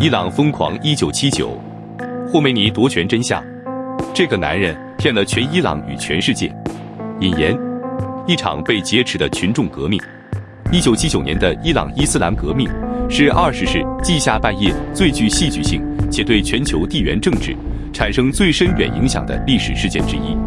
伊朗疯狂1979，霍梅尼夺权真相。这个男人骗了全伊朗与全世界。引言：一场被劫持的群众革命。1979年的伊朗伊斯兰革命是20世纪下半叶最具戏剧性且对全球地缘政治产生最深远影响的历史事件之一。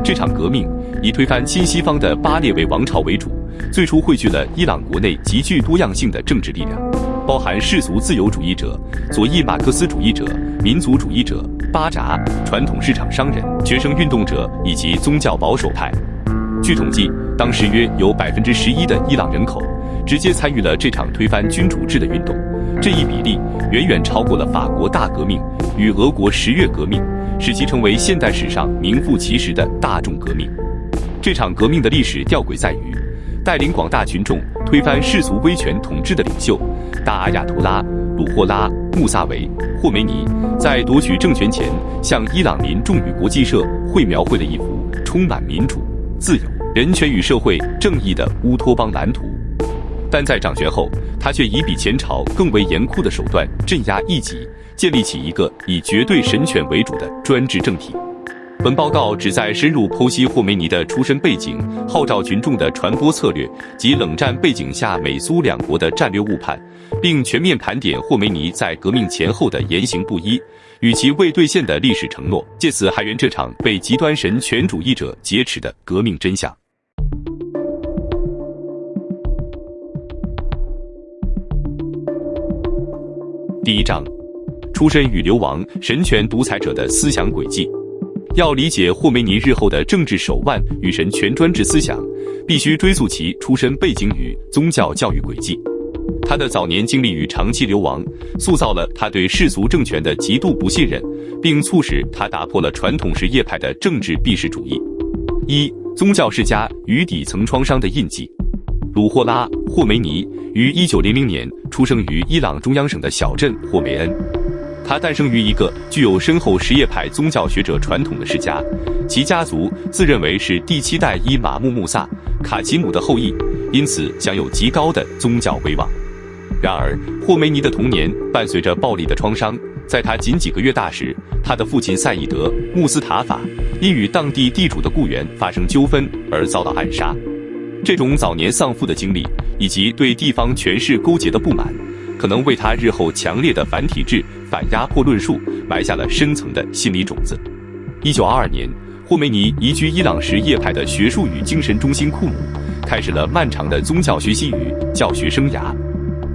这场革命以推翻亲西方的巴列维王朝为主，最初汇聚了伊朗国内极具多样性的政治力量，包含世俗自由主义者、左翼马克思主义者、民族主义者、巴扎、传统市场商人、学生运动者以及宗教保守派。据统计，当时约有11%的伊朗人口直接参与了这场推翻君主制的运动，这一比例远远超过了法国大革命与俄国10月革命，使其成为现代史上名副其实的大众革命。这场革命的历史吊诡在于，带领广大群众推翻世俗威权统治的领袖大阿亚图拉鲁霍拉穆萨维霍梅尼，在夺取政权前，向伊朗民众与国际社会描绘了一幅充满民主、自由、人权与社会正义的乌托邦蓝图。但在掌权后，他却以比前朝更为严酷的手段镇压异己，建立起一个以绝对神权为主的专制政体。本报告旨在深入剖析霍梅尼的出身背景、号召群众的传播策略及冷战背景下美苏两国的战略误判，并全面盘点霍梅尼在革命前后的言行不一与其未兑现的历史承诺，借此还原这场被极端神权主义者劫持的革命真相。第一章：出身与流亡神权独裁者的思想轨迹。要理解霍梅尼日后的政治手腕与神权专制思想，必须追溯其出身背景与宗教教育轨迹。他的早年经历与长期流亡，塑造了他对世俗政权的极度不信任，并促使他打破了传统什叶派的政治避世主义。一、宗教世家与底层创伤的印记。鲁霍拉·霍梅尼于1900年出生于伊朗中央省的小镇霍梅恩。他诞生于一个具有深厚什叶派宗教学者传统的世家，其家族自认为是第7代伊玛目穆萨·卡奇姆的后裔，因此享有极高的宗教威望。然而，霍梅尼的童年伴随着暴力的创伤，在他仅几个月大时，他的父亲赛义德·穆斯塔法因与当地地主的雇员发生纠纷而遭到暗杀。这种早年丧父的经历，以及对地方权势勾结的不满，可能为他日后强烈的反体制、反压迫论述埋下了深层的心理种子。1922年，霍梅尼移居伊朗什叶派的学术与精神中心库姆，开始了漫长的宗教学习与教学生涯。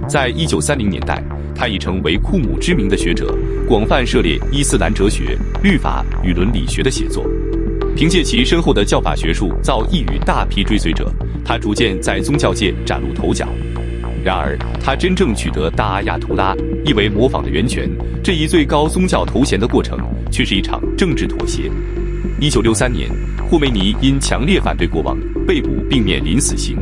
在1930年代，他已成为库姆知名的学者，广泛涉猎伊斯兰哲学、律法与伦理学的写作。凭借其深厚的教法学术造诣与大批追随者，他逐渐在宗教界崭露头角。然而，他真正取得大阿亚图拉意为模仿的源泉这一最高宗教头衔的过程，却是一场政治妥协。1963年，霍梅尼因强烈反对国王被捕并面临死刑。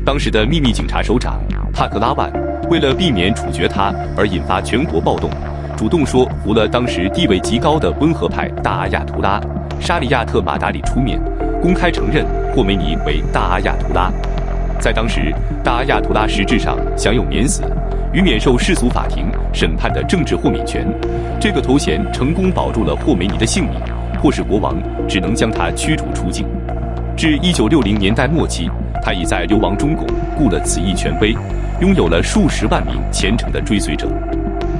当时的秘密警察首长帕克拉万为了避免处决他而引发全国暴动，主动说服了当时地位极高的温和派大阿亚图拉沙里亚特马达里出面，公开承认霍梅尼为大阿亚图拉。在当时，大阿亚图拉实质上享有免死与免受世俗法庭审判的政治豁免权，这个头衔成功保住了霍梅尼的性命，迫使国王只能将他驱逐出境。至1960年代末期，他已在流亡中巩固了此一权威，拥有了数十万名虔诚的追随者。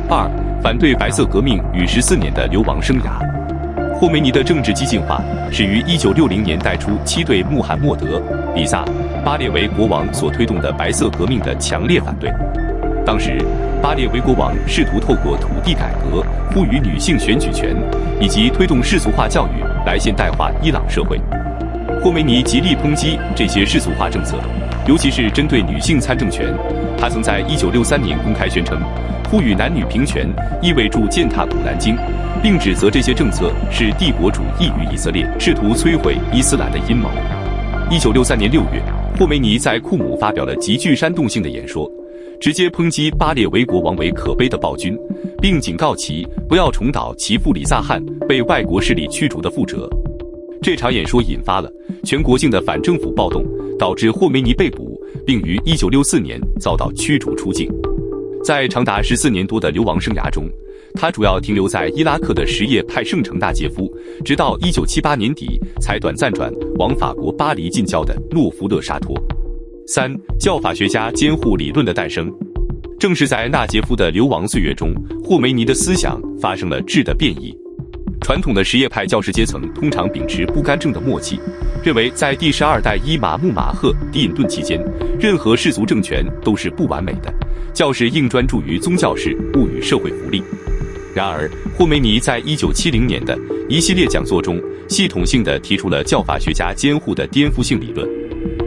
二、反对白色革命与14年的流亡生涯。霍梅尼的政治激进化始于1960年代初期对穆罕默德·里萨·巴列维国王所推动的白色革命的强烈反对。当时，巴列维国王试图透过土地改革、赋予女性选举权，以及推动世俗化教育来现代化伊朗社会。霍梅尼极力抨击这些世俗化政策，尤其是针对女性参政权。他曾在1963年公开宣称，赋予男女平权意味着践踏古兰经，并指责这些政策是帝国主义与以色列试图摧毁伊斯兰的阴谋。1963年6月，霍梅尼在库姆发表了极具煽动性的演说，直接抨击巴列维国王为可悲的暴君，并警告其不要重蹈其父里萨汗被外国势力驱逐的覆辙。这场演说引发了全国性的反政府暴动，导致霍梅尼被捕，并于1964年遭到驱逐出境。在长达14年多的流亡生涯中，他主要停留在伊拉克的什叶派圣城纳杰夫，直到1978年底才短暂转往法国巴黎近郊的诺夫勒沙托。3. 教法学家监护理论的诞生。正是在纳杰夫的流亡岁月中，霍梅尼的思想发生了质的变异。传统的什叶派教士阶层通常秉持不干政的默契，认为在第12代伊玛目马赫迪隐顿期间，任何世俗政权都是不完美的，教士应专注于宗教事，勿与社会福利。然而，霍梅尼在1970年的一系列讲座中，系统性地提出了教法学家监护的颠覆性理论。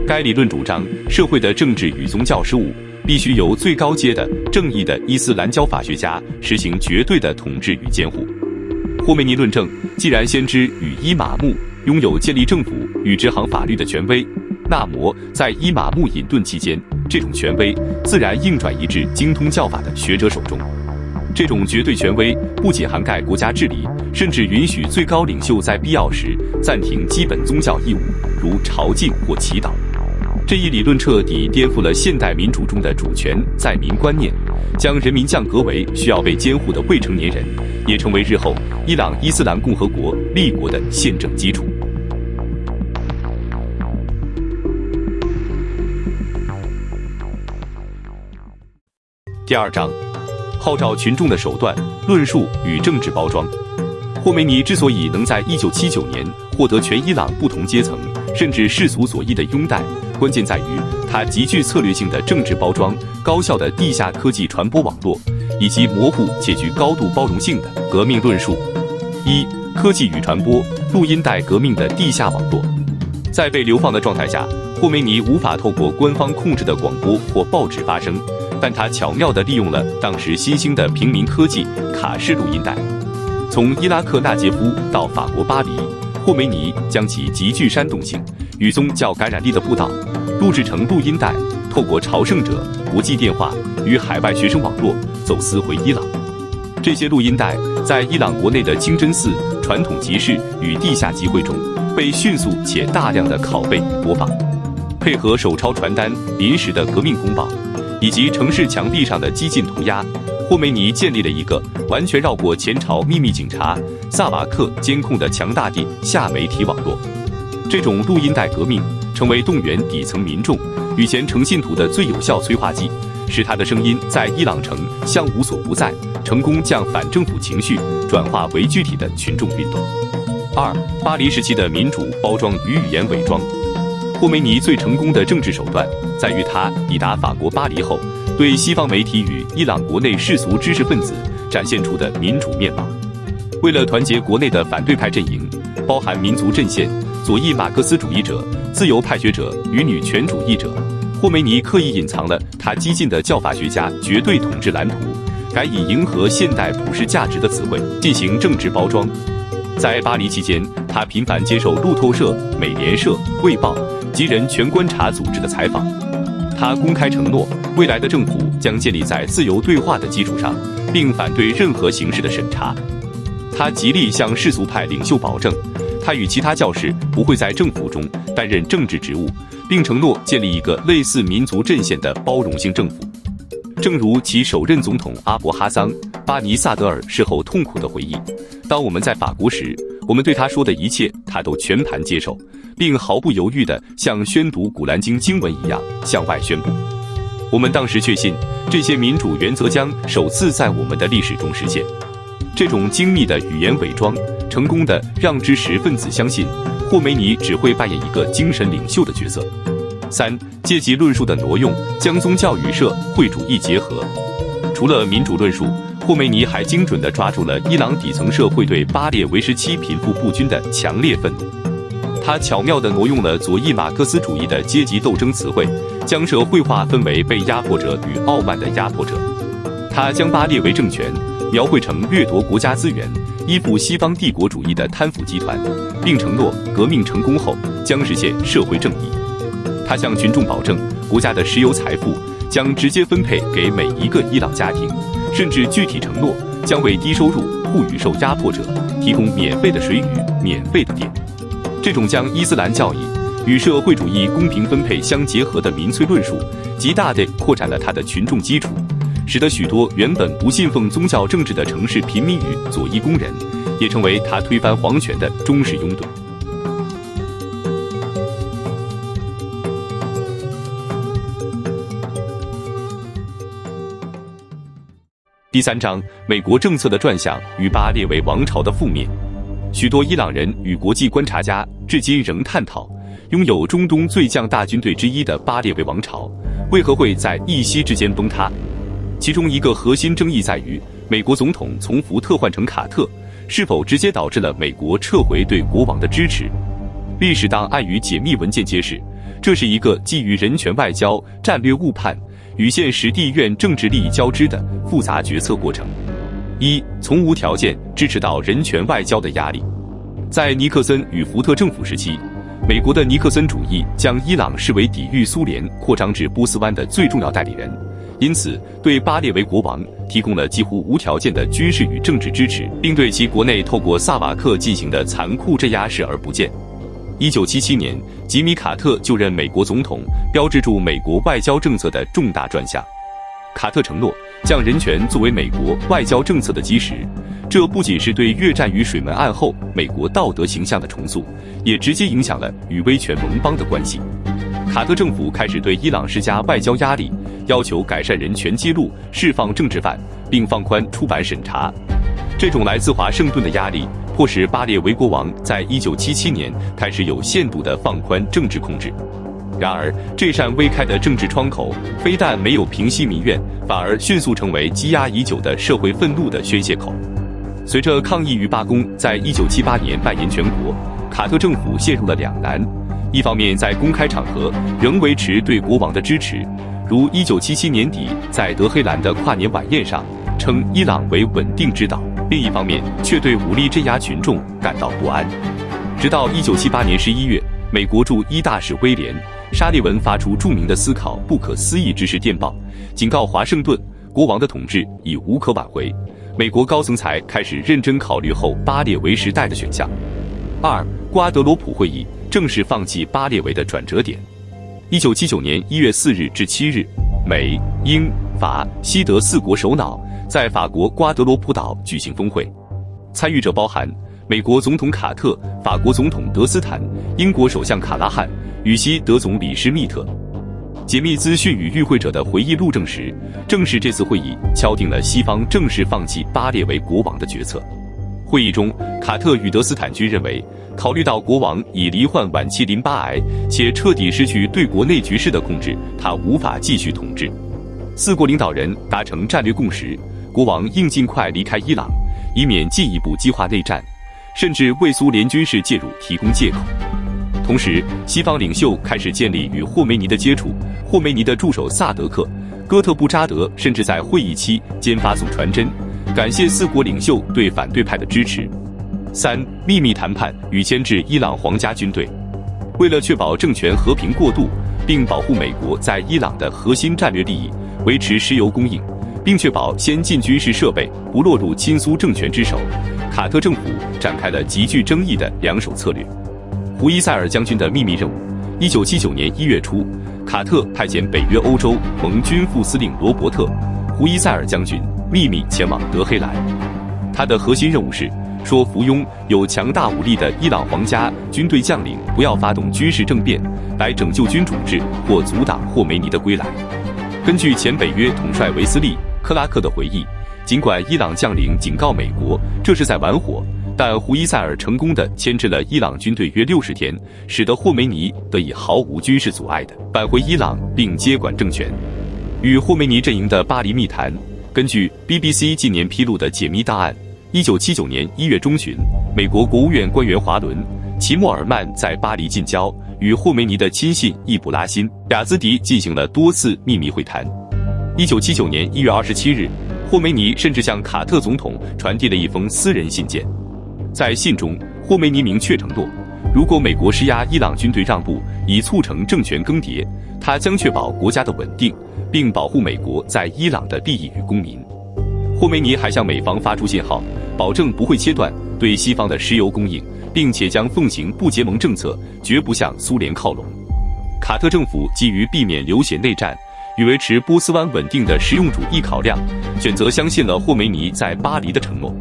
该理论主张，社会的政治与宗教事务必须由最高阶的正义的伊斯兰教法学家实行绝对的统治与监护。霍梅尼论证，既然先知与伊玛目拥有建立政府与执行法律的权威，那么在伊玛目隐遁期间，这种权威自然应转移至精通教法的学者手中。这种绝对权威不仅涵盖国家治理，甚至允许最高领袖在必要时暂停基本宗教义务，如朝觐或祈祷。这一理论彻底颠覆了现代民主中的主权在民观念，将人民降格为需要被监护的未成年人，也成为日后伊朗伊斯兰共和国立国的宪政基础。第2章，号召群众的手段、论述与政治包装。霍梅尼之所以能在1979年获得全伊朗不同阶层甚至世俗左翼的拥戴，关键在于他极具策略性的政治包装、高效的地下科技传播网络，以及模糊且具高度包容性的革命论述。1. 科技与传播，录音带革命的地下网络。在被流放的状态下，霍梅尼无法透过官方控制的广播或报纸发声，但他巧妙地利用了当时新兴的平民科技卡式录音带。从伊拉克纳杰夫到法国巴黎，霍梅尼将其极具煽动性与宗教感染力的布道录制成录音带，透过朝圣者、国际电话与海外学生网络走私回伊朗。这些录音带在伊朗国内的清真寺、传统集市与地下集会中被迅速且大量的拷贝与播放，配合手抄传单、临时的革命公报以及城市墙壁上的激进涂鸦，霍梅尼建立了一个完全绕过前朝秘密警察萨瓦克监控的强大地下媒体网络。这种录音带革命成为动员底层民众与虔诚信徒的最有效催化剂，使他的声音在伊朗城乡无所不在，成功将反政府情绪转化为具体的群众运动。2. 巴黎时期的民主包装与语言伪装。霍梅尼最成功的政治手段在于他抵达法国巴黎后，对西方媒体与伊朗国内世俗知识分子展现出的民主面貌。为了团结国内的反对派阵营，包含民族阵线、左翼马克思主义者、自由派学者与女权主义者，霍梅尼刻意隐藏了他激进的教法学家绝对统治蓝图，改以迎合现代普世价值的词汇进行政治包装。在巴黎期间，他频繁接受路透社、美联社、卫报及人权观察组织的采访。他公开承诺，未来的政府将建立在自由对话的基础上，并反对任何形式的审查。他极力向世俗派领袖保证，他与其他教士不会在政府中担任政治职务，并承诺建立一个类似民族阵线的包容性政府。正如其首任总统阿伯哈桑·巴尼萨德尔事后痛苦地回忆，当我们在法国时，我们对他说的一切他都全盘接受，并毫不犹豫地像宣读古兰经经文一样向外宣布。我们当时确信，这些民主原则将首次在我们的历史中实现。这种精密的语言伪装，成功地让知识分子相信霍梅尼只会扮演一个精神领袖的角色。3. 阶级论述的挪用，将宗教与社会主义结合。除了民主论述，霍梅尼还精准地抓住了伊朗底层社会对巴列维时期贫富不均的强烈愤怒。他巧妙地挪用了左翼马克思主义的阶级斗争词汇，将社会化分为被压迫者与傲慢的压迫者。他将巴列维政权描绘成掠夺国家资源、依附西方帝国主义的贪腐集团，并承诺革命成功后将实现社会正义。他向群众保证，国家的石油财富将直接分配给每一个伊朗家庭，甚至具体承诺将为低收入户与受压迫者提供免费的水与免费的电。这种将伊斯兰教义与社会主义公平分配相结合的民粹论述，极大地扩展了他的群众基础，使得许多原本不信奉宗教政治的城市平民与左翼工人，也成为他推翻皇权的忠实拥趸。第3章：美国政策的转向与巴列维王朝的覆灭。许多伊朗人与国际观察家至今仍探讨，拥有中东最强大军队之一的巴列维王朝为何会在一夕之间崩塌。其中一个核心争议在于，美国总统从福特换成卡特，是否直接导致了美国撤回对国王的支持。历史档案与解密文件揭示，这是一个基于人权外交、战略误判与现实地缘政治利益交织的复杂决策过程。从无条件支持到人权外交的压力。在尼克森与福特政府时期，美国的尼克森主义将伊朗视为抵御苏联扩张至波斯湾的最重要代理人，因此对巴列维国王提供了几乎无条件的军事与政治支持，并对其国内透过萨瓦克进行的残酷镇压视而不见。1977年，吉米·卡特就任美国总统，标志住美国外交政策的重大转向。卡特承诺将人权作为美国外交政策的基石，这不仅是对越战与水门案后美国道德形象的重塑，也直接影响了与威权盟邦的关系。卡特政府开始对伊朗施加外交压力，要求改善人权记录、释放政治犯，并放宽出版审查。这种来自华盛顿的压力，迫使巴列维国王在1977年开始有限度地放宽政治控制。然而，这扇未开的政治窗口非但没有平息民怨，反而迅速成为积压已久的社会愤怒的宣泄口。随着抗议与罢工在1978年蔓延全国，卡特政府陷入了两难：一方面在公开场合仍维持对国王的支持，如1977年底在德黑兰的跨年晚宴上称伊朗为稳定之岛；另一方面却对武力镇压群众感到不安。直到1978年11月，美国驻伊大使威廉·沙利文发出著名的思考不可思议之事电报，警告华盛顿，国王的统治已无可挽回。美国高层才开始认真考虑后巴列维时代的选项。瓜德罗普会议正是放弃巴列维的转折点。1979年1月4日至7日，美、英、法、西德4国首脑在法国瓜德罗普岛举行峰会，参与者包含美国总统卡特、法国总统德斯坦、英国首相卡拉汉与西德总理施密特。解密资讯与与会者的回忆录证实，正是这次会议敲定了西方正式放弃巴列维国王的决策。会议中，卡特与德斯坦均认为，考虑到国王已罹患晚期淋巴癌，且彻底失去对国内局势的控制，他无法继续统治。4国领导人达成战略共识，国王应尽快离开伊朗，以免进一步激化内战，甚至为苏联军事介入提供借口。同时，西方领袖开始建立与霍梅尼的接触，霍梅尼的助手萨德克、哥特布扎德甚至在会议期间发送传真，感谢4国领袖对反对派的支持。秘密谈判与牵制伊朗皇家军队。为了确保政权和平过渡，并保护美国在伊朗的核心战略利益，维持石油供应，并确保先进军事设备不落入亲苏政权之手，卡特政府展开了极具争议的两手策略。胡伊塞尔将军的秘密任务。1979年1月初，卡特派遣北约欧洲盟军副司令罗伯特·胡伊塞尔将军秘密前往德黑兰。他的核心任务是说服拥有强大武力的伊朗皇家军队将领不要发动军事政变，来拯救君主制或阻挡霍梅尼的归来。根据前北约统帅维斯利·克拉克的回忆，尽管伊朗将领警告美国这是在玩火，但胡伊塞尔成功地牵制了伊朗军队约60天，使得霍梅尼得以毫无军事阻碍地返回伊朗并接管政权。与霍梅尼阵营的巴黎密谈。根据 BBC 近年披露的解密档案，1979年1月中旬，美国国务院官员华伦·齐默尔曼在巴黎近郊与霍梅尼的亲信易卜拉欣·雅兹迪进行了多次秘密会谈。1979年1月27日，霍梅尼甚至向卡特总统传递了一封私人信件。在信中，霍梅尼明确承诺，如果美国施压伊朗军队让步，以促成政权更迭，他将确保国家的稳定，并保护美国在伊朗的利益与公民。霍梅尼还向美方发出信号，保证不会切断对西方的石油供应，并且将奉行不结盟政策，绝不向苏联靠拢。卡特政府基于避免流血内战，与维持波斯湾稳定的实用主义考量，选择相信了霍梅尼在巴黎的承诺。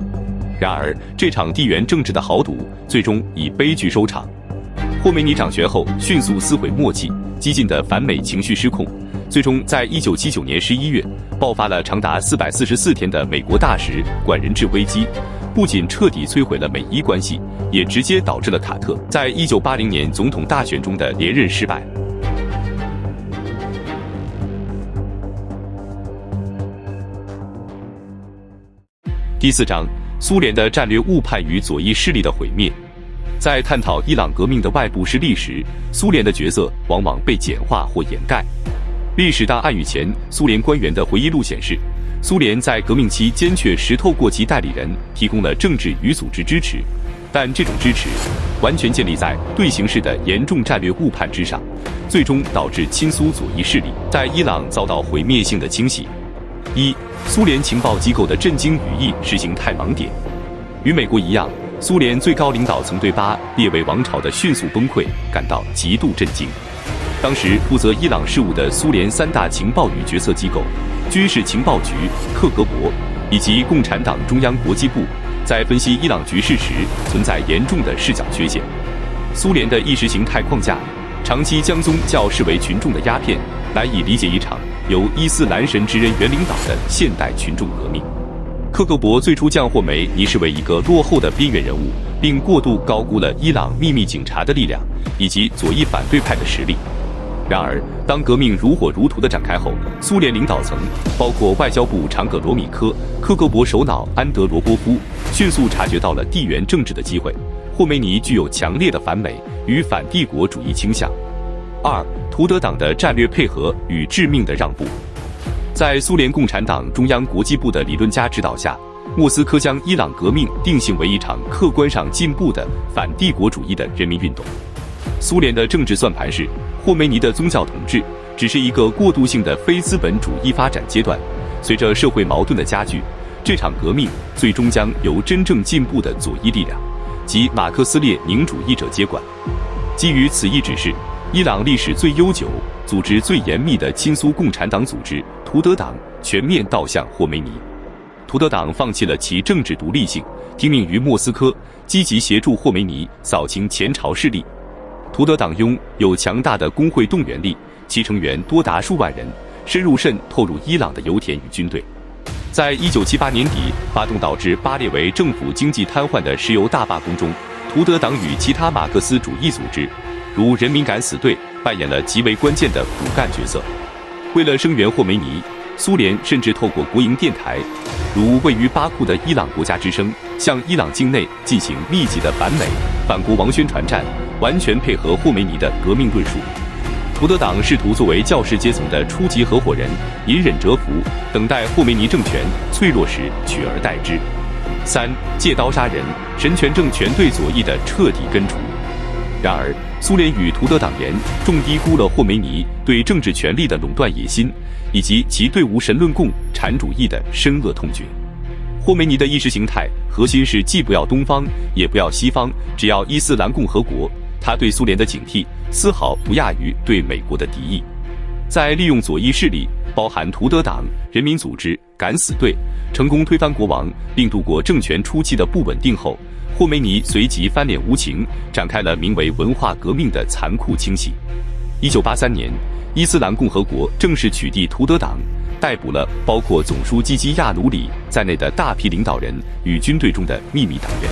然而，这场地缘政治的豪赌最终以悲剧收场。霍梅尼掌权后，迅速撕毁默契，激进的反美情绪失控，最终在1979年11月爆发了长达444天的美国大使管人质危机，不仅彻底摧毁了美伊关系，也直接导致了卡特在1980年总统大选中的连任失败。第4章，苏联的战略误判与左翼势力的毁灭。在探讨伊朗革命的外部势力时，苏联的角色往往被简化或掩盖。历史档案与前苏联官员的回忆录显示，苏联在革命期间确实透过其代理人提供了政治与组织支持，但这种支持完全建立在对形势的严重战略误判之上，最终导致亲苏左翼势力在伊朗遭到毁灭性的清洗。1. 苏联情报机构的震惊语义是形态盲点。与美国一样，苏联最高领导层对巴列维王朝的迅速崩溃感到极度震惊。当时负责伊朗事务的苏联3大情报与决策机构军事情报局、克格勃以及共产党中央国际部，在分析伊朗局势时存在严重的视角缺陷。苏联的意识形态框架长期将宗教视为群众的鸦片，难以理解一场由伊斯兰神职人员领导的现代群众革命。克格勃最初将霍梅尼视为一个落后的边缘人物，并过度高估了伊朗秘密警察的力量以及左翼反对派的实力。然而，当革命如火如荼地展开后，苏联领导层，包括外交部长葛罗米科、克格勃首脑安德罗波夫，迅速察觉到了地缘政治的机会。霍梅尼具有强烈的反美与反帝国主义倾向。2. 图德党的战略配合与致命的让步。在苏联共产党中央国际部的理论家指导下，莫斯科将伊朗革命定性为一场客观上进步的反帝国主义的人民运动。苏联的政治算盘是，霍梅尼的宗教统治只是一个过渡性的非资本主义发展阶段，随着社会矛盾的加剧，这场革命最终将由真正进步的左翼力量及马克思列宁主义者接管。基于此一指示，伊朗历史最悠久、组织最严密的亲苏共产党组织图德党全面倒向霍梅尼。图德党放弃了其政治独立性，听命于莫斯科，积极协助霍梅尼扫清前朝势力。图德党拥有强大的工会动员力，其成员多达数万人，深入渗透入伊朗的油田与军队。在1978年底发动导致巴列维政府经济瘫痪的石油大罢工中，图德党与其他马克思主义组织，如人民敢死队，扮演了极为关键的骨干角色。为了声援霍梅尼，苏联甚至透过国营电台，如位于巴库的伊朗国家之声，向伊朗境内进行密集的反美、反国王宣传战，完全配合霍梅尼的革命论述。图德党试图作为教士阶层的初级合伙人，隐忍蛰伏，等待霍梅尼政权脆弱时取而代之。3. 借刀杀人，神权政权对左翼的彻底根除。然而，苏联与图德党严重低估了霍梅尼对政治权力的垄断野心，以及其对无神论共产主义的深恶痛绝。霍梅尼的意识形态核心是既不要东方，也不要西方，只要伊斯兰共和国。他对苏联的警惕丝毫不亚于对美国的敌意。在利用左翼势力，包含图德党、人民组织、敢死队，成功推翻国王，并度过政权初期的不稳定后，霍梅尼随即翻脸无情，展开了名为文化革命的残酷清洗。1983年，伊斯兰共和国正式取缔图德党，逮捕了包括总书记基亚努里在内的大批领导人与军队中的秘密党员。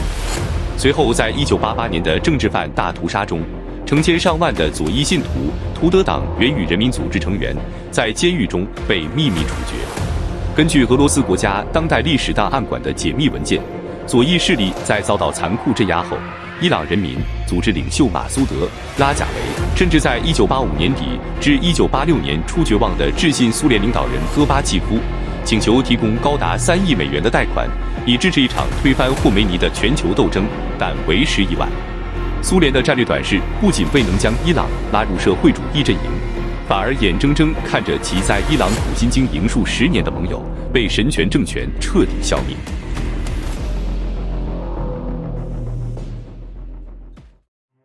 随后，在1988年的政治犯大屠杀中，成千上万的左翼信徒、图德党原与人民组织成员在监狱中被秘密处决。根据俄罗斯国家当代历史档案馆的解密文件，左翼势力在遭到残酷镇压后，伊朗人民组织领袖马苏德·拉贾维甚至在1985年底至1986年初绝望地致信苏联领导人戈巴契夫，请求提供高达3亿美元的贷款，以支持一场推翻霍梅尼的全球斗争，但为时已晚。苏联的战略短视不仅未能将伊朗拉入社会主义阵营，反而眼睁睁看着其在伊朗苦心经营数10年的盟友被神权政权彻底消灭。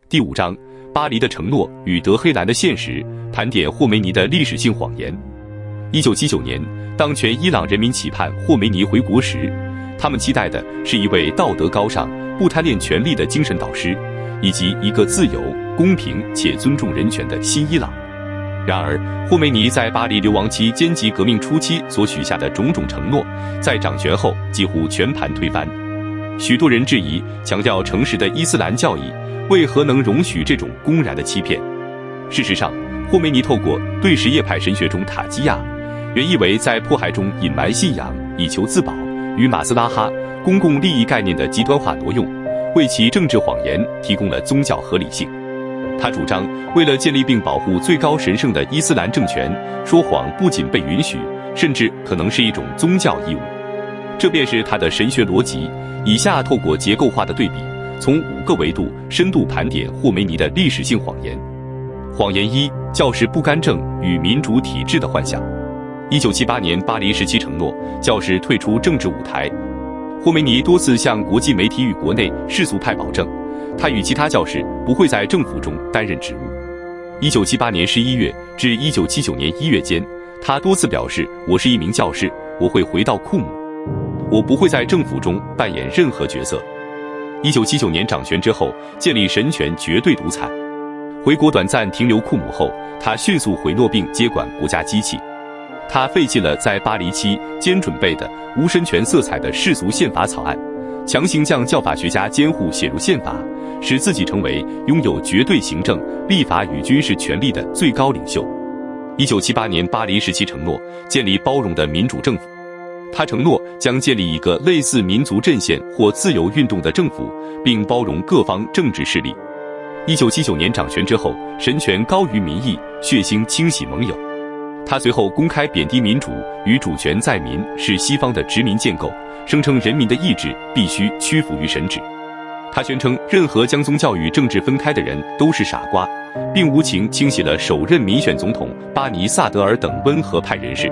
第5章，巴黎的承诺与德黑兰的现实，盘点霍梅尼的历史性谎言。1979年，当全伊朗人民期盼霍梅尼回国时，他们期待的是一位道德高尚、不贪恋权力的精神导师，以及一个自由、公平且尊重人权的新伊朗。然而，霍梅尼在巴黎流亡期间及革命初期所许下的种种承诺，在掌权后几乎全盘推翻。许多人质疑，强调诚实的伊斯兰教义为何能容许这种公然的欺骗？事实上，霍梅尼透过对什叶派神学中塔基亚，原意为在迫害中隐瞒信仰以求自保，与马斯拉哈公共利益概念的极端化挪用，为其政治谎言提供了宗教合理性。他主张，为了建立并保护最高神圣的伊斯兰政权，说谎不仅被允许，甚至可能是一种宗教义务。这便是他的神学逻辑。以下透过结构化的对比，从5个维度深度盘点霍梅尼的历史性谎言。谎言1：教士不干政与民主体制的幻想。1978年巴黎时期承诺，教士退出政治舞台。霍梅尼多次向国际媒体与国内世俗派保证，他与其他教士不会在政府中担任职务。1978年11月至1979年1月间，他多次表示：“我是一名教士，我会回到库姆，我不会在政府中扮演任何角色。”1979年掌权之后，建立神权绝对独裁。回国短暂停留库姆后，他迅速回诺并接管国家机器。他废弃了在巴黎期间准备的无神权色彩的世俗宪法草案，强行将教法学家监护写入宪法，使自己成为拥有绝对行政、立法与军事权力的最高领袖。1978年巴黎时期承诺建立包容的民主政府。他承诺将建立一个类似民族阵线或自由运动的政府，并包容各方政治势力。1979年掌权之后，神权高于民意，血腥清洗盟友。他随后公开贬低民主与主权在民是西方的殖民建构，声称人民的意志必须屈服于神旨。他宣称任何将宗教与政治分开的人都是傻瓜，并无情清洗了首任民选总统巴尼萨德尔等温和派人士。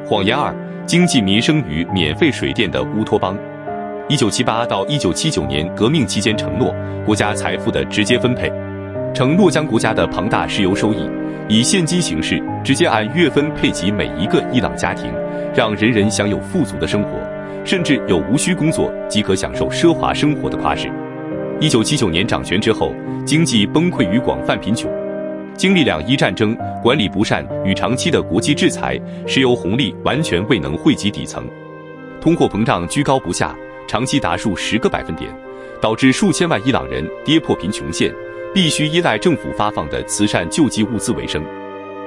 谎言2：经济民生与免费水电的乌托邦。1978到1979年革命期间承诺国家财富的直接分配，承诺将国家的庞大石油收益以现金形式直接按月分配给每一个伊朗家庭，让人人享有富足的生活，甚至有无需工作即可享受奢华生活的夸饰。1979年掌权之后，经济崩溃与广泛贫穷，经历2伊战争、管理不善与长期的国际制裁，石油红利完全未能惠及底层，通货膨胀居高不下，长期达数10个百分点，导致数千万伊朗人跌破贫穷线，必须依赖政府发放的慈善救济物资为生。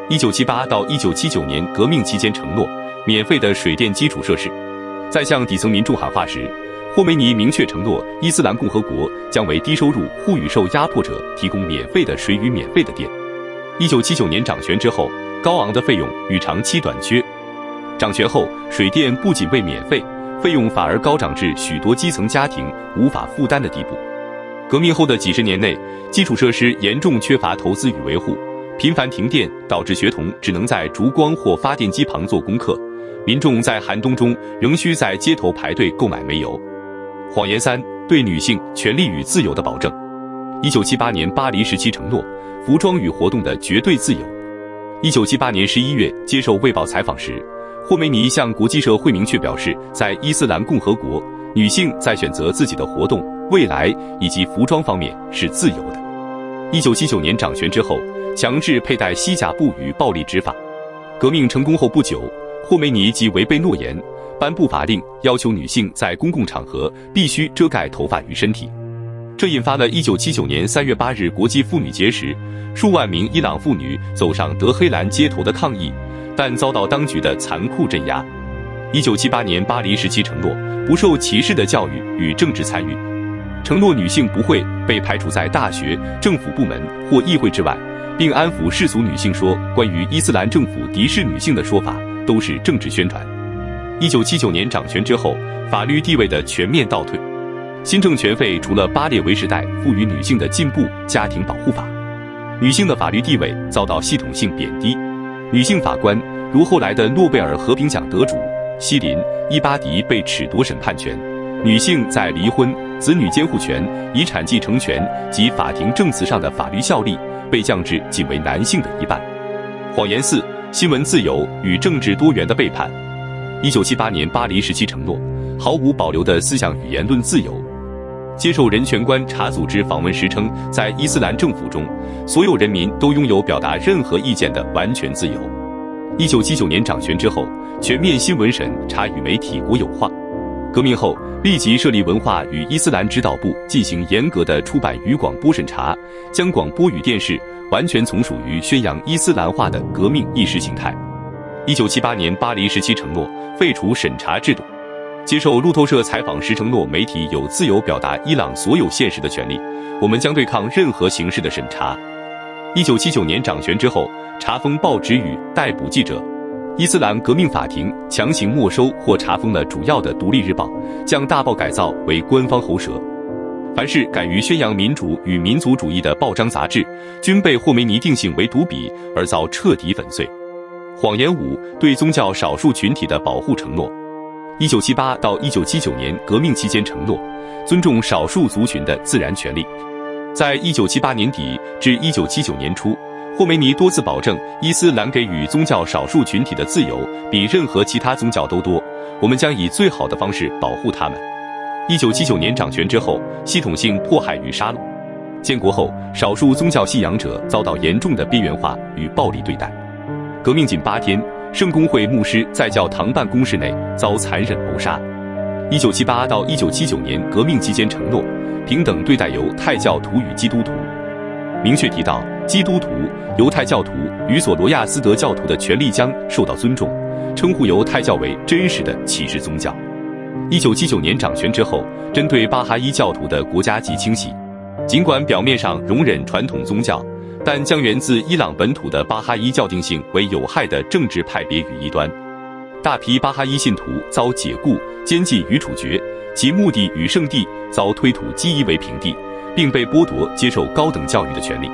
1978到1979年革命期间承诺免费的水电基础设施。在向底层民众喊话时，霍梅尼明确承诺伊斯兰共和国将为低收入户与受压迫者提供免费的水与免费的电。1979年掌权之后，高昂的费用与长期短缺。掌权后，水电不仅未免费，费用反而高涨至许多基层家庭无法负担的地步。革命后的几十年内，基础设施严重缺乏投资与维护，频繁停电导致学童只能在烛光或发电机旁做功课，民众在寒冬中仍需在街头排队购买煤油。谎言3：对女性权利与自由的保证。1978年巴黎时期承诺服装与活动的绝对自由。1978年11月接受《卫报》采访时，霍梅尼向国际社会明确表示，在伊斯兰共和国，女性在选择自己的活动、未来以及服装方面是自由的。1979年掌权之后，强制佩戴西甲布与暴力执法。革命成功后不久，霍梅尼即违背诺言，颁布法令，要求女性在公共场合必须遮盖头发与身体。这引发了1979年3月8日国际妇女节时，数万名伊朗妇女走上德黑兰街头的抗议，但遭到当局的残酷镇压。1978年巴黎时期承诺不受歧视的教育与政治参与，承诺女性不会被排除在大学、政府部门或议会之外，并安抚世俗女性说，关于伊斯兰政府敌视女性的说法都是政治宣传。1979年掌权之后，法律地位的全面倒退。新政权废除了巴列维时代赋予女性的进步家庭保护法，女性的法律地位遭到系统性贬低。女性法官如后来的诺贝尔和平奖得主希林·伊巴迪被褫夺审判权，女性在离婚、子女监护权、遗产继承权及法庭证词上的法律效力被降至仅为男性的一半。谎言4：新闻自由与政治多元的背叛。1978年巴黎17承诺，毫无保留的思想与言论自由。接受人权观察组织访问时称，在伊斯兰政府中，所有人民都拥有表达任何意见的完全自由。1979年掌权之后，全面新闻审查与媒体国有化。革命后，立即设立文化与伊斯兰指导部，进行严格的出版与广播审查，将广播与电视完全从属于宣扬伊斯兰化的革命意识形态。1978年巴黎17承诺，废除审查制度。接受路透社采访时承诺，媒体有自由表达伊朗所有现实的权利，我们将对抗任何形式的审查。1979年掌权之后，查封报纸与逮捕记者。伊斯兰革命法庭强行没收或查封了主要的独立日报，将大报改造为官方喉舌。凡是敢于宣扬民主与民族主义的报章杂志，均被霍梅尼定性为毒笔，而遭彻底粉碎。谎言5：对宗教少数群体的保护承诺。1978到1979年革命期间承诺尊重少数族群的自然权利。在1978年底至1979年初，霍梅尼多次保证，伊斯兰给予宗教少数群体的自由比任何其他宗教都多，我们将以最好的方式保护他们。1979年掌权之后，系统性迫害与杀戮。建国后，少数宗教信仰者遭到严重的边缘化与暴力对待。革命仅8天，圣公会牧师在教堂办公室内遭残忍谋杀。1978到1979年革命期间承诺平等对待犹太教徒与基督徒，明确提到基督徒、犹太教徒与索罗亚斯德教徒的权利将受到尊重，称呼犹太教为真实的启示宗教。1979年掌权之后，针对巴哈伊教徒的国家级清洗，尽管表面上容忍传统宗教，但将源自伊朗本土的巴哈伊教定性为有害的政治派别与异端。大批巴哈伊信徒遭解雇、监禁与处决，其墓地与圣地遭推土机夷为平地，并被剥夺接受高等教育的权利。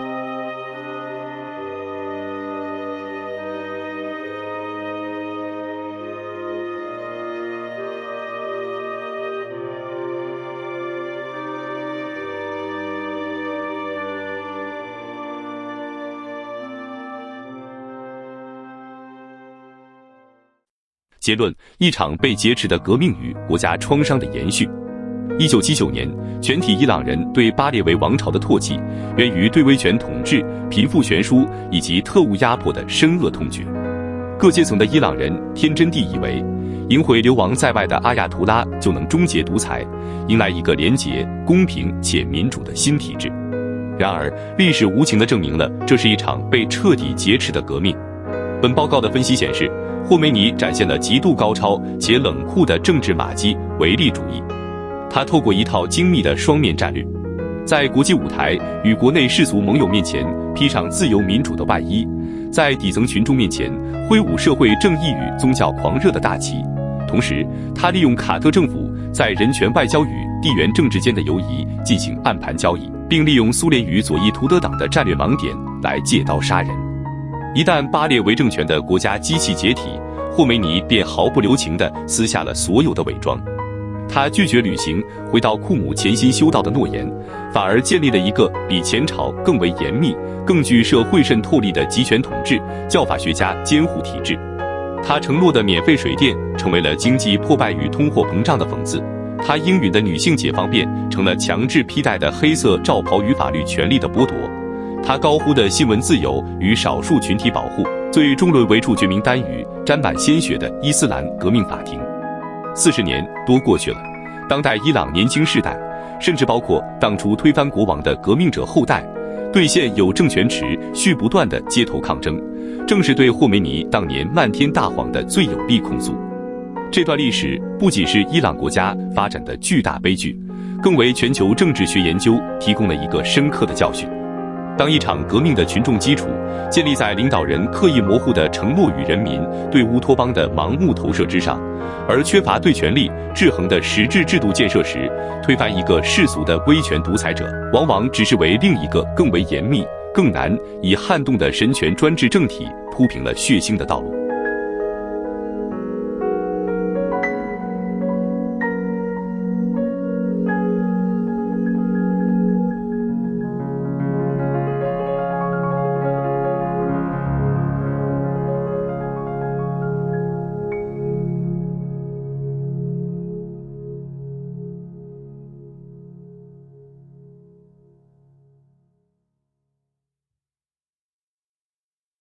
结论：一场被劫持的革命与国家创伤的延续。1979年，全体伊朗人对巴列维王朝的唾弃，源于对威权统治、贫富悬殊以及特务压迫的深恶痛绝。各阶层的伊朗人天真地以为，迎回流亡在外的阿亚图拉就能终结独裁，迎来一个廉洁、公平且民主的新体制。然而，历史无情地证明了这是一场被彻底劫持的革命。本报告的分析显示，霍梅尼展现了极度高超且冷酷的政治马基唯利主义。他透过一套精密的双面战略，在国际舞台与国内世俗盟友面前披上自由民主的外衣，在底层群众面前挥舞社会正义与宗教狂热的大旗。同时，他利用卡特政府在人权外交与地缘政治间的游移进行暗盘交易，并利用苏联与左翼图德党的战略盲点来借刀杀人。一旦巴列维政权的国家机器解体，霍梅尼便毫不留情地撕下了所有的伪装。他拒绝履行回到库姆潜心修道的诺言，反而建立了一个比前朝更为严密、更具社会渗透力的集权统治教法学家监护体制。他承诺的免费水电成为了经济破败与通货膨胀的讽刺，他应允的女性解放便成了强制披戴的黑色罩袍与法律权利的剥夺。他高呼的新闻自由与少数群体保护，最终沦为处决名单与沾满鲜血的伊斯兰革命法庭。40年多过去了，当代伊朗年轻世代，甚至包括当初推翻国王的革命者后代，对现有政权持续不断的街头抗争，正是对霍梅尼当年漫天大谎的最有力控诉。这段历史不仅是伊朗国家发展的巨大悲剧，更为全球政治学研究提供了一个深刻的教训。当一场革命的群众基础建立在领导人刻意模糊的承诺与人民对乌托邦的盲目投射之上，而缺乏对权力制衡的实质制度建设时，推翻一个世俗的威权独裁者，往往只是为另一个更为严密、更难以撼动的神权专制政体铺平了血腥的道路。